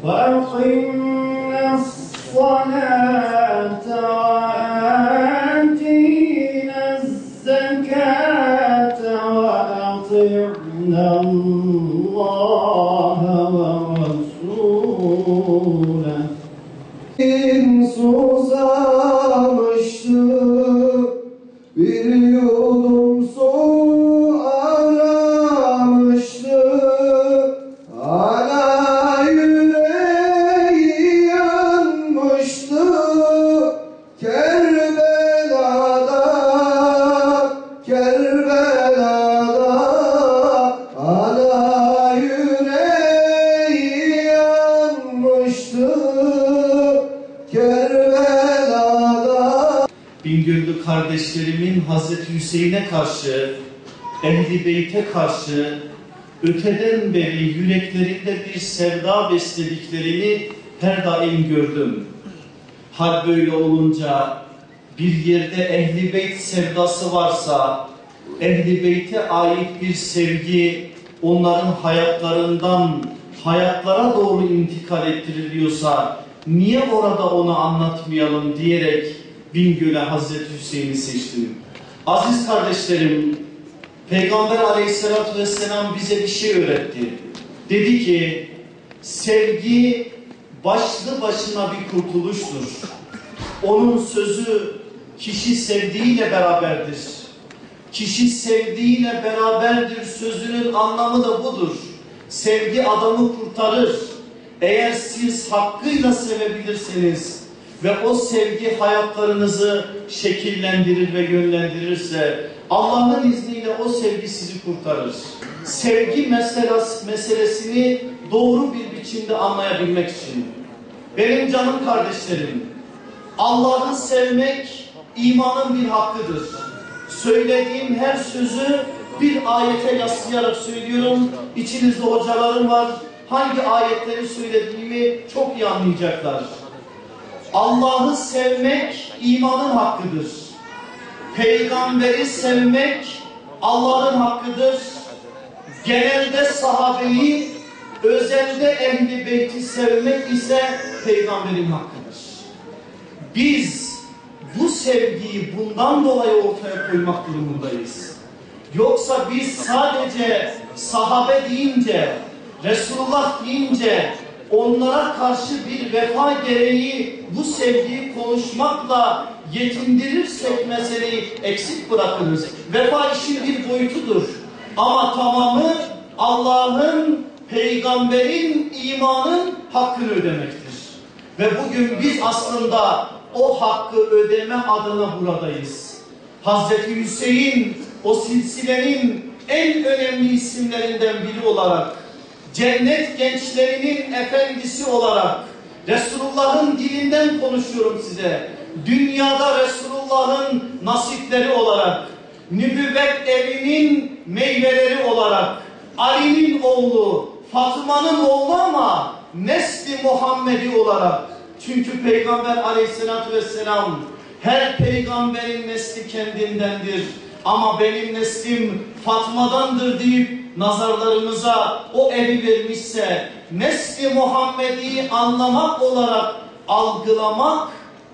وَأَقِمْنَا الصَّلَاةَ وَآتِينَا الزَّكَاةَ وَأَطِعْنَا اللّٰهَ وَرَسُولَهُ. Susamıştı, bir yudum su aramıştı, hala yüreği yanmıştı. Kerbela'da, Kerbela'da, hala yüreği yanmıştı. Bingöllü kardeşlerimin Hazreti Hüseyin'e karşı, Ehl-i Beyt'e karşı öteden beri yüreklerinde bir sevda beslediklerini her daim gördüm. Hal böyle olunca bir yerde Ehl-i Beyt sevdası varsa, Ehl-i Beyt'e ait bir sevgi onların hayatlarından hayatlara doğru intikal ettiriliyorsa niye orada onu anlatmayalım diyerek Bingöl'e Hazreti Hüseyin'i seçtim. Aziz kardeşlerim, Peygamber Aleyhisselatü Vesselam bize bir şey öğretti. Dedi ki, sevgi başlı başına bir kurtuluştur. Onun sözü kişi sevdiğiyle beraberdir. Kişi sevdiğiyle beraberdir sözünün anlamı da budur. Sevgi adamı kurtarır. Eğer siz hakkıyla sevebilirseniz ve o sevgi hayatlarınızı şekillendirir ve yönlendirirse Allah'ın izniyle o sevgi sizi kurtarır. Sevgi meselesini doğru bir biçimde anlayabilmek için benim canım kardeşlerim, Allah'ı sevmek imanın bir hakkıdır. Söylediğim her sözü bir ayete yaslayarak söylüyorum. İçinizde hocalarım var. Hangi ayetleri söylediğimi çok iyi anlayacaklar. Allah'ı sevmek imanın hakkıdır. Peygamberi sevmek Allah'ın hakkıdır. Genelde sahabeyi, özelde Ehl-i Beyt'i sevmek ise peygamberin hakkıdır. Biz bu sevgiyi bundan dolayı ortaya koymak durumundayız. Yoksa biz sadece sahabe deyince, Resulullah deyince onlara karşı bir vefa gereği bu sevgiyi konuşmakla yetindirirsek meseleyi eksik bırakırız. Vefa işin bir boyutudur. Ama tamamı Allah'ın, peygamberin, imanın hakkını ödemektir. Ve bugün biz aslında o hakkı ödeme adına buradayız. Hazreti Hüseyin o silsilenin en önemli isimlerinden biri olarak, cennet gençlerinin efendisi olarak, Resulullah'ın dilinden konuşuyorum size. Dünyada Resulullah'ın nasipleri olarak, nübüvvet evinin meyveleri olarak, Ali'nin oğlu, Fatıma'nın oğlu ama nesli Muhammedi olarak. Çünkü Peygamber Aleyhisselatü Vesselam her peygamberin nesli kendindendir. Ama benim neslim Fatma'dandır deyip nazarlarımıza o evi vermişse nesli Muhammed'i anlamak olarak algılamak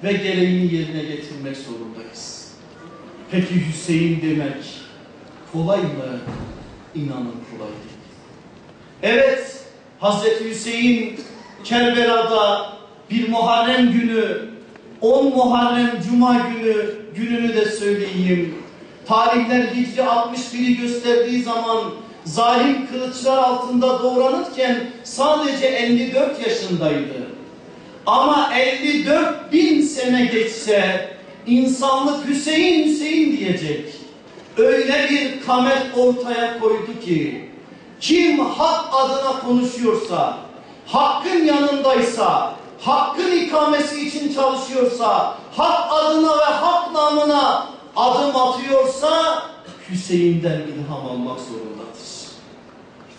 ve gereğini yerine getirmek zorundayız. Peki Hüseyin demek kolay mı? İnanın kolay değil. Evet, Hazreti Hüseyin Kerbela'da bir Muharrem günü, 10 Muharrem Cuma gününü de söyleyeyim. Tarihler Hicri 61'i gösterdiği zaman zalim kılıçlar altında doğranırken sadece 54 yaşındaydı. Ama 54.000 sene geçse insanlık Hüseyin Hüseyin diyecek. Öyle bir kamet ortaya koydu ki kim hak adına konuşuyorsa, hakkın yanındaysa, hakkın ikamesi için çalışıyorsa, hak adına ve hak namına adım atıyorsa Hüseyin'den ilham almak zorundadır.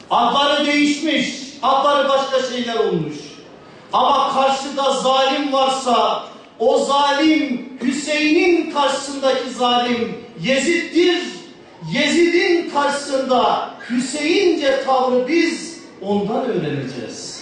Adları değişmiş, adları başka şeyler olmuş. Ama karşıda zalim varsa o zalim Hüseyin'in karşısındaki zalim Yezid'dir. Yezid'in karşısında Hüseyince tavrı biz ondan öğreneceğiz.